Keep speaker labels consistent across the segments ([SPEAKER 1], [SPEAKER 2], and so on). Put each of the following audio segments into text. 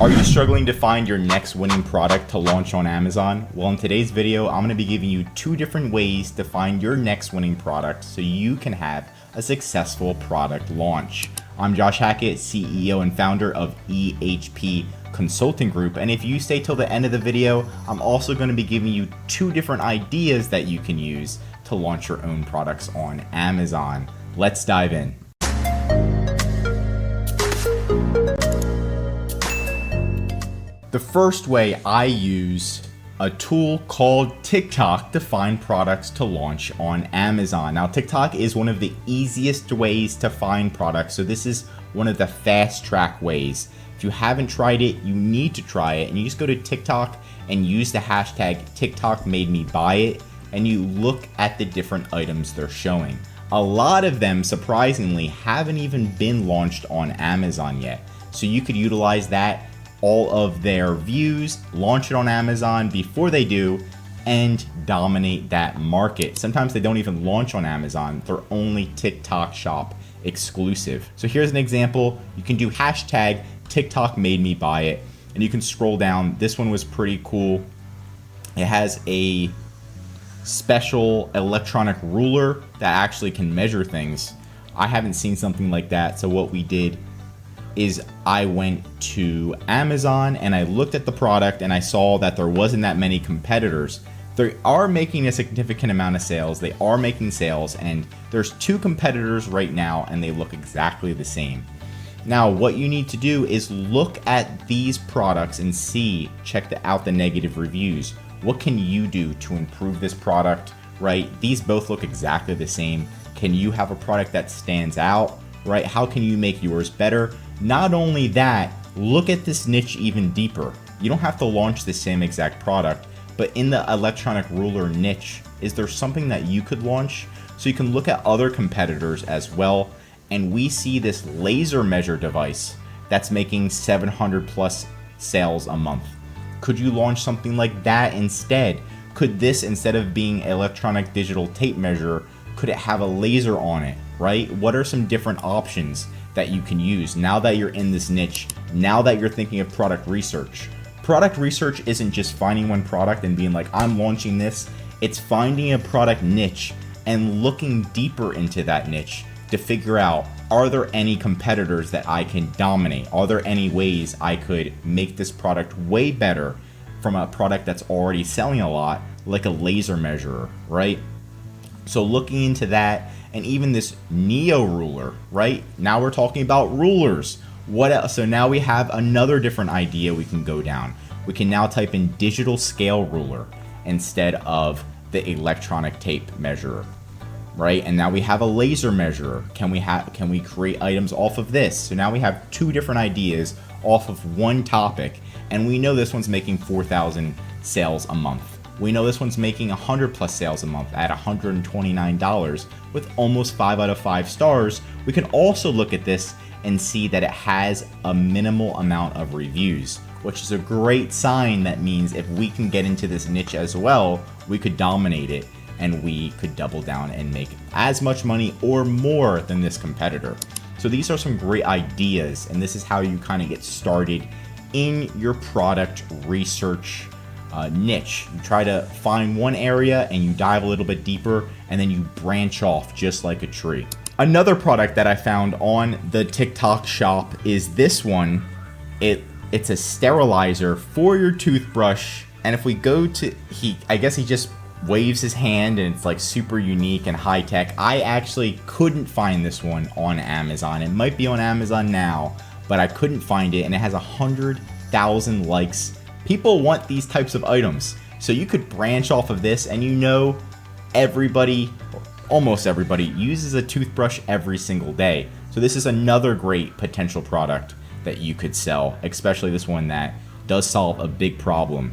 [SPEAKER 1] Are you struggling to find your next winning product to launch on Amazon? Well, in today's video, I'm going to be giving you 2 different ways to find your next winning product so you can have a successful product launch. I'm Josh Hackett, CEO and founder of EHP Consulting Group, and if you stay till the end of the video, I'm also going to be giving you 2 different ideas that you can use to launch your own products on Amazon. Let's dive in. The first way, I use a tool called TikTok to find products to launch on Amazon. Now, TikTok is one of the easiest ways to find products, so this is one of the fast track ways. If you haven't tried it, you need to try it, and you just go to TikTok and use the hashtag TikTokMadeMeBuyIt, and you look at the different items they're showing. A lot of them, surprisingly, haven't even been launched on Amazon yet, so you could utilize that, all of their views, launch it on Amazon before they do, and dominate that market. Sometimes they don't even launch on Amazon, they're only TikTok shop exclusive. So here's an example. You can do hashtag TikTokMadeMeBuyIt, and you can scroll down. This one was pretty cool. It has a special electronic ruler that actually can measure things. I haven't seen something like that, so what we did is I went to Amazon and I looked at the product and I saw that there wasn't that many competitors. They are making a significant amount of sales. They are making sales, and there's 2 competitors right now and they look exactly the same. Now, what you need to do is look at these products and check out the negative reviews. What can you do to improve this product, right? These both look exactly the same. Can you have a product that stands out, right? How can you make yours better? Not only that, look at this niche even deeper. You don't have to launch the same exact product, but in the electronic ruler niche, is there something that you could launch? So you can look at other competitors as well, and we see this laser measure device that's making 700 plus sales a month. Could you launch something like that instead? Could this, instead of being electronic digital tape measure, could it have a laser on it, right? What are some different options that you can use now that you're in this niche, now that you're thinking of product research? Product research isn't just finding one product and being like, I'm launching this. It's finding a product niche and looking deeper into that niche to figure out, are there any competitors that I can dominate? Are there any ways I could make this product way better from a product that's already selling a lot, like a laser measurer, right? So looking into that, and even this Neo ruler, right? Now we're talking about rulers. What else? So now we have another different idea we can go down. We can now type in digital scale ruler instead of the electronic tape measurer, right? And now we have a laser measurer. Can we create items off of this? So now we have 2 different ideas off of one topic, and we know this one's making 4,000 sales a month. We know this one's making 100 plus sales a month at $129 with almost 5 out of 5 stars. We can also look at this and see that it has a minimal amount of reviews, which is a great sign. That means if we can get into this niche as well, we could dominate it and we could double down and make as much money or more than this competitor. So these are some great ideas, and this is how you kind of get started in your product research niche. You try to find one area and you dive a little bit deeper, and then you branch off just like a tree. Another product that I found on the TikTok shop is this one. It's a sterilizer for your toothbrush, and if we go to, I guess he just waves his hand and it's like super unique and high tech. I actually couldn't find this one on Amazon. It might be on Amazon now, but I couldn't find it, and it has 100,000 likes. People want these types of items, so you could branch off of this, and you know everybody, almost everybody, uses a toothbrush every single day. So this is another great potential product that you could sell, especially this one that does solve a big problem,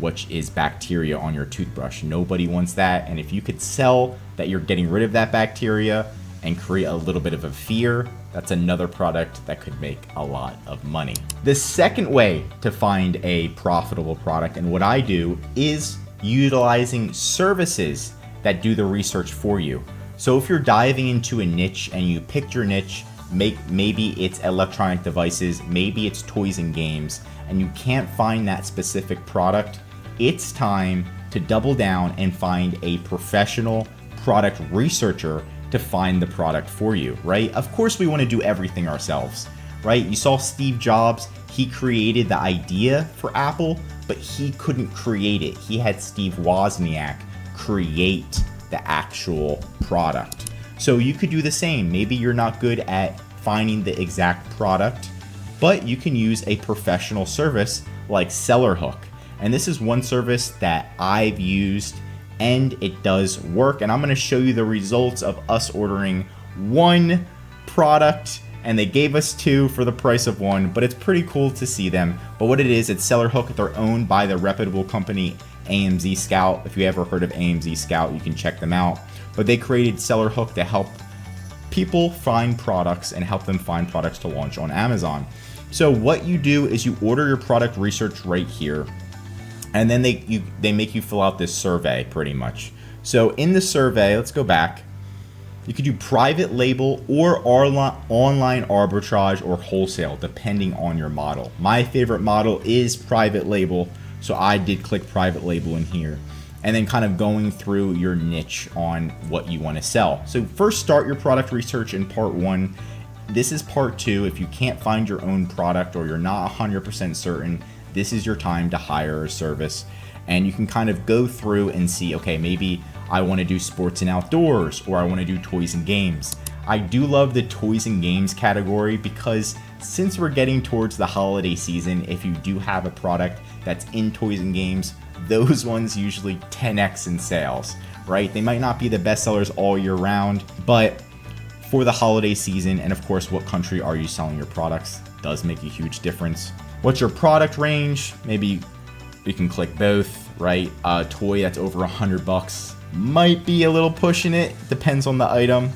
[SPEAKER 1] which is bacteria on your toothbrush. Nobody wants that, and if you could sell that you're getting rid of that bacteria and create a little bit of a fear, that's another product that could make a lot of money. The second way to find a profitable product, and what I do, is utilizing services that do the research for you. So if you're diving into a niche and you picked your niche, maybe it's electronic devices, maybe it's toys and games, and you can't find that specific product, it's time to double down and find a professional product researcher to find the product for you, right? Of course, we want to do everything ourselves, right? You saw Steve Jobs, he created the idea for Apple, but he couldn't create it. He had Steve Wozniak create the actual product. So you could do the same. Maybe you're not good at finding the exact product, but you can use a professional service like SellerHook. And this is one service that I've used and it does work. And I'm going to show you the results of us ordering one product, and they gave us two for the price of one, but it's pretty cool to see them. But what it is, it's SellerHook. They're owned by the reputable company AMZ Scout. If you ever heard of AMZ Scout, you can check them out. But they created SellerHook to help people find products and help them find products to launch on Amazon. So what you do is you order your product research right here, and then they make you fill out this survey pretty much. So in the survey, let's go back. You could do private label or online arbitrage or wholesale, depending on your model. My favorite model is private label, so I did click private label in here. And then kind of going through your niche on what you want to sell. So first, start your product research in part 1. This is part 2. If you can't find your own product or you're not 100% certain, this is your time to hire a service. And you can kind of go through and see, okay, maybe I want to do sports and outdoors, or I want to do toys and games. I do love the toys and games category because since we're getting towards the holiday season, if you do have a product that's in toys and games, those ones usually 10x in sales, right? They might not be the best sellers all year round, but for the holiday season, and of course, what country are you selling your products, does make a huge difference. What's your product range? Maybe you can click both, right? A toy that's over $100 might be a little pushing it, depends on the item.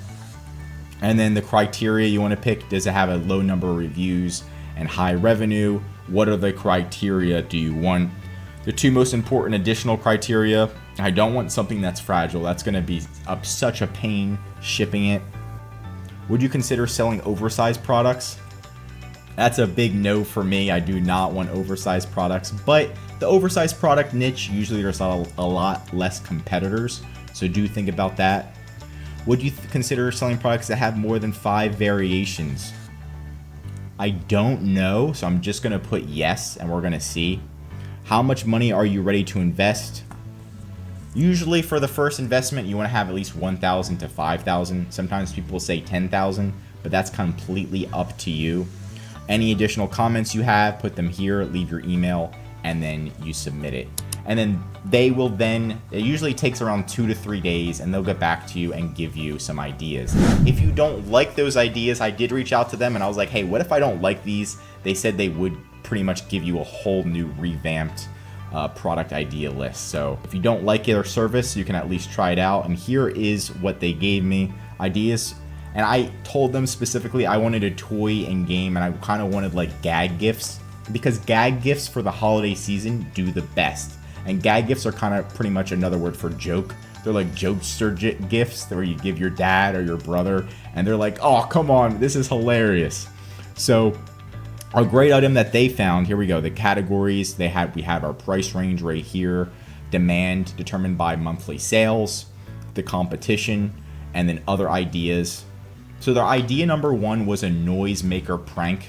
[SPEAKER 1] And then the criteria you want to pick, does it have a low number of reviews and high revenue? What are the criteria do you want? The two most important additional criteria, I don't want something that's fragile. That's going to be such a pain shipping it. Would you consider selling oversized products? That's a big no for me. I do not want oversized products, but the oversized product niche, usually there's a lot less competitors, so do think about that. Would you consider selling products that have more than 5 variations? I don't know, so I'm just going to put yes, and we're going to see. How much money are you ready to invest? Usually for the first investment, you want to have at least $1,000 to $5,000. Sometimes people say $10,000, but that's completely up to you. Any additional comments you have, put them here, leave your email, and then you submit it. And then it usually takes around 2 to 3 days, and they'll get back to you and give you some ideas. If you don't like those ideas, I did reach out to them and I was like, hey, what if I don't like these? They said they would pretty much give you a whole new revamped product idea list. So if you don't like their service, you can at least try it out. And here is what they gave me, ideas. And I told them specifically I wanted a toy and game, and I kind of wanted like gag gifts, because gag gifts for the holiday season do the best. And gag gifts are kind of pretty much another word for joke. They're like jokester gifts where you give your dad or your brother, and they're like, oh, come on, this is hilarious. So a great item that they found, here we go, the categories, we have our price range right here, demand determined by monthly sales, the competition, and then other ideas. So their idea number 1 was a noisemaker prank,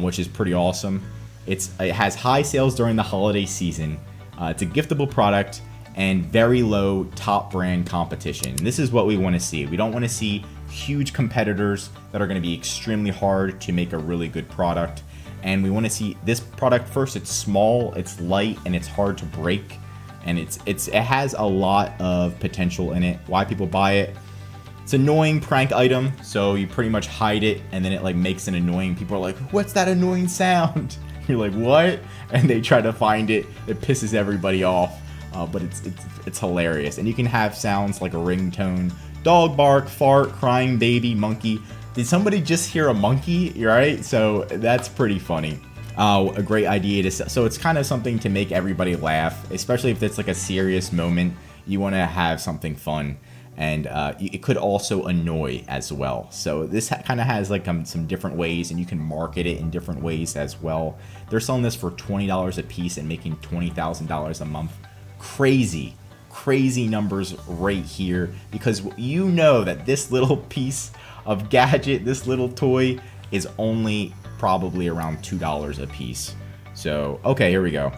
[SPEAKER 1] which is pretty awesome. It has high sales during the holiday season. It's a giftable product and very low top brand competition. And this is what we want to see. We don't want to see huge competitors that are going to be extremely hard to make a really good product. And we want to see this product first. It's small, it's light, and it's hard to break. And it has a lot of potential in it. Why people buy it? It's an annoying prank item, so you pretty much hide it, and then it like makes an annoying. People are like, "What's that annoying sound?" You're like, "What?" And they try to find it. It pisses everybody off, but it's hilarious. And you can have sounds like a ringtone, dog bark, fart, crying baby, monkey. Did somebody just hear a monkey? You're right. So that's pretty funny. A great idea to sell. So it's kind of something to make everybody laugh, especially if it's like a serious moment. You want to have something fun. and it could also annoy as well. So this kind of has like some different ways, and you can market it in different ways as well. They're selling this for $20 a piece and making $20,000 a month. Crazy numbers right here, because you know that this little piece of gadget, this little toy, is only probably around $2 a piece. So okay, here we go.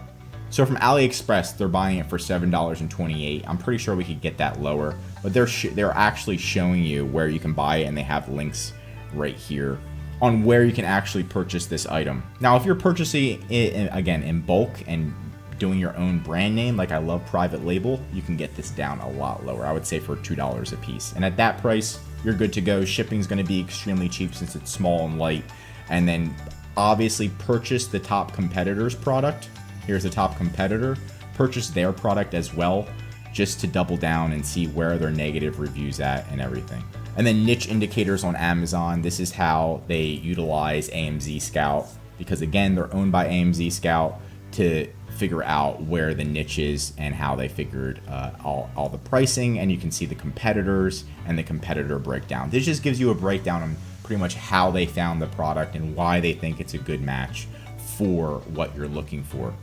[SPEAKER 1] So from AliExpress, they're buying it for $7.28. I'm pretty sure we could get that lower, but they're actually showing you where you can buy it, and they have links right here on where you can actually purchase this item. Now, if you're purchasing it again in bulk and doing your own brand name, like I love private label, you can get this down a lot lower. I would say for $2 a piece, and at that price, you're good to go. Shipping's going to be extremely cheap since it's small and light, and then obviously purchase the top competitor's product. Here's the top competitor. Purchase their product as well, just to double down and see where their negative reviews at and everything. And then niche indicators on Amazon. This is how they utilize AMZ Scout, because again, they're owned by AMZ Scout, to figure out where the niche is and how they figured all the pricing. And you can see the competitors and the competitor breakdown. This just gives you a breakdown on pretty much how they found the product and why they think it's a good match for what you're looking for.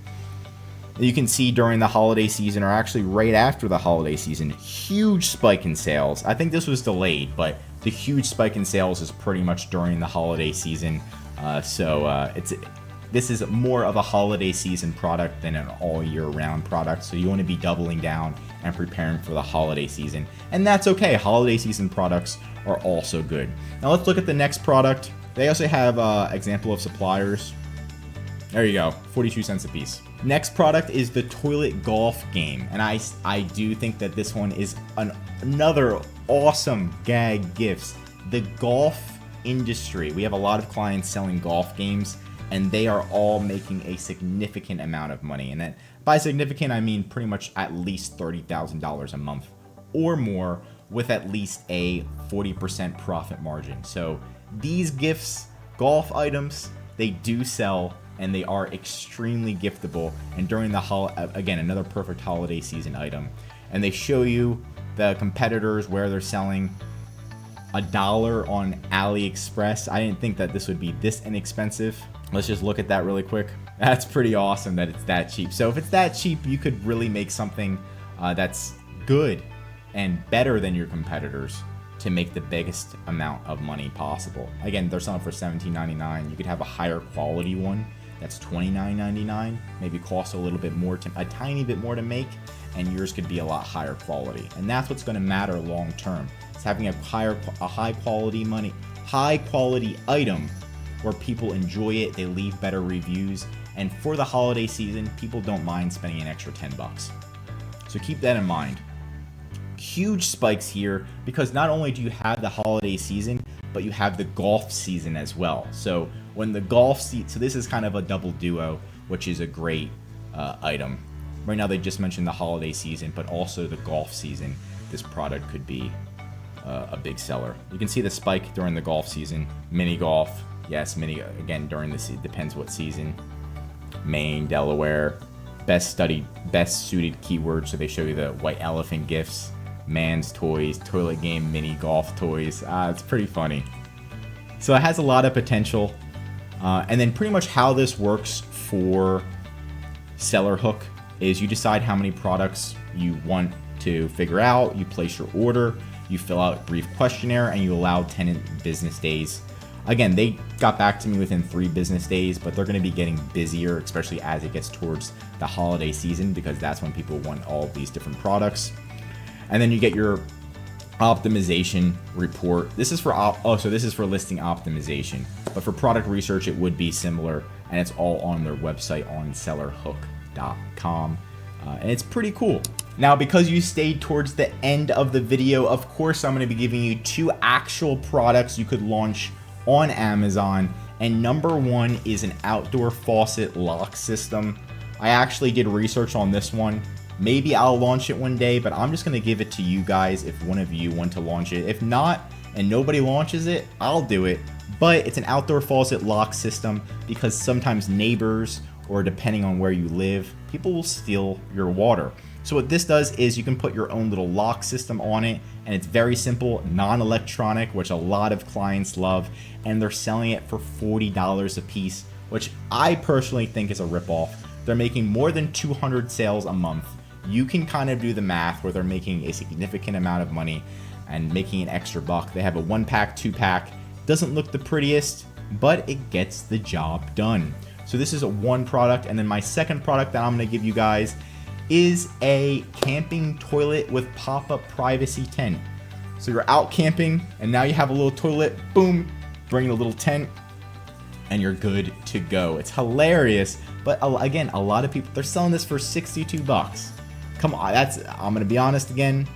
[SPEAKER 1] You can see during the holiday season, or actually right after the holiday season, huge spike in sales. I think this was delayed, but the huge spike in sales is pretty much during the holiday season. This is more of a holiday season product than an all year round product. So you want to be doubling down and preparing for the holiday season. And that's okay. Holiday season products are also good. Now let's look at the next product. They also have example of suppliers. There you go, 42 cents a piece. Next product is the toilet golf game, and I do think that this one is another awesome gag gifts. The golf industry, we have a lot of clients selling golf games, and they are all making a significant amount of money. And that, by significant, I mean pretty much at least $30,000 a month or more, with at least a 40% profit margin. So these gifts, golf items, they do sell, and they are extremely giftable. And during the again, another perfect holiday season item. And they show you the competitors where they're selling. $1 on AliExpress. I didn't think that this would be this inexpensive. Let's just look at that really quick. That's pretty awesome that it's that cheap. So if it's that cheap, you could really make something that's good and better than your competitors to make the biggest amount of money possible. Again, they're selling for $17.99. You could have a higher quality one that's $29.99. Maybe cost a little bit more, a tiny bit more to make, and yours could be a lot higher quality. And that's what's going to matter long term. It's having a high quality item where people enjoy it, they leave better reviews, and for the holiday season, people don't mind spending an extra $10. So keep that in mind. Huge spikes here because not only do you have the holiday season, but you have the golf season as well. So when the so this is kind of a double duo, which is a great item. Right now they just mentioned the holiday season, but also the golf season. This product could be a big seller. You can see the spike during the golf season. Mini golf, yes, mini again during the depends what season. Maine, Delaware, best suited keywords. So they show you the white elephant gifts, man's toys, toilet game, mini golf toys. It's pretty funny. So it has a lot of potential. And then pretty much how this works for SellerHook is you decide how many products you want to figure out, you place your order, you fill out a brief questionnaire, and you allow 10 business days. Again, they got back to me within 3 business days, but they're going to be getting busier, especially as it gets towards the holiday season, because that's when people want all of these different products. And then you get your optimization report. This is for this is for listing optimization, but for product research it would be similar, and it's all on their website on sellerhook.com, and it's pretty cool. Now, because you stayed towards the end of the video, of course I'm going to be giving you 2 actual products you could launch on Amazon, and number 1 is an outdoor faucet lock system. I actually did research on this one. Maybe I'll launch it one day, but I'm just going to give it to you guys if one of you want to launch it. If not, and nobody launches it, I'll do it. But it's an outdoor faucet lock system because sometimes neighbors, or depending on where you live, people will steal your water. So what this does is you can put your own little lock system on it, and it's very simple, non-electronic, which a lot of clients love, and they're selling it for $40 a piece, which I personally think is a ripoff. They're making more than 200 sales a month. You can kind of do the math where they're making a significant amount of money and making an extra buck. They have a 1-pack, 2-pack, doesn't look the prettiest, but it gets the job done. So this is one product, and then my second product that I'm gonna give you guys is a camping toilet with pop-up privacy tent. So you're out camping and now you have a little toilet, boom, bring a little tent and you're good to go. It's hilarious, but again, a lot of people, they're selling this for 62 bucks. Come on, I'm gonna be honest again,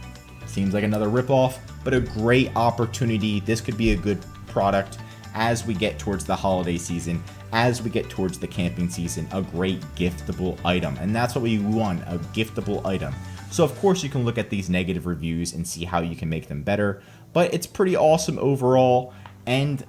[SPEAKER 1] seems like another ripoff, but a great opportunity. This could be a good product as we get towards the holiday season, as we get towards the camping season, a great giftable item. And that's what we want, a giftable item. So of course you can look at these negative reviews and see how you can make them better, but it's pretty awesome overall. And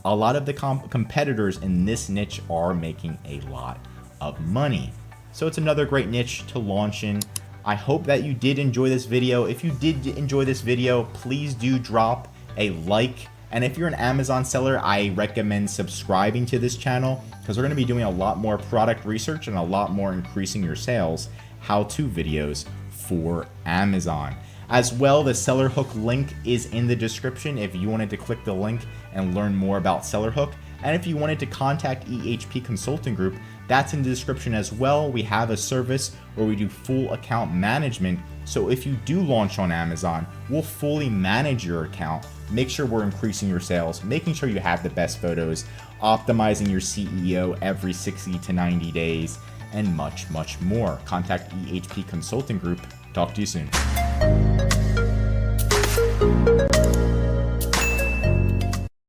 [SPEAKER 1] a lot of the competitors in this niche are making a lot of money. So it's another great niche to launch in. I hope that you did enjoy this video. If you did enjoy this video, please do drop a like. And if you're an Amazon seller, I recommend subscribing to this channel because we're going to be doing a lot more product research and a lot more increasing your sales how-to videos for Amazon. As well, the SellerHook link is in the description if you wanted to click the link and learn more about SellerHook. And if you wanted to contact EHP Consulting Group, that's in the description as well. We have a service where we do full account management. So if you do launch on Amazon, we'll fully manage your account, make sure we're increasing your sales, making sure you have the best photos, optimizing your CEO every 60 to 90 days, and much, much more. Contact EHP Consulting Group. Talk to you soon.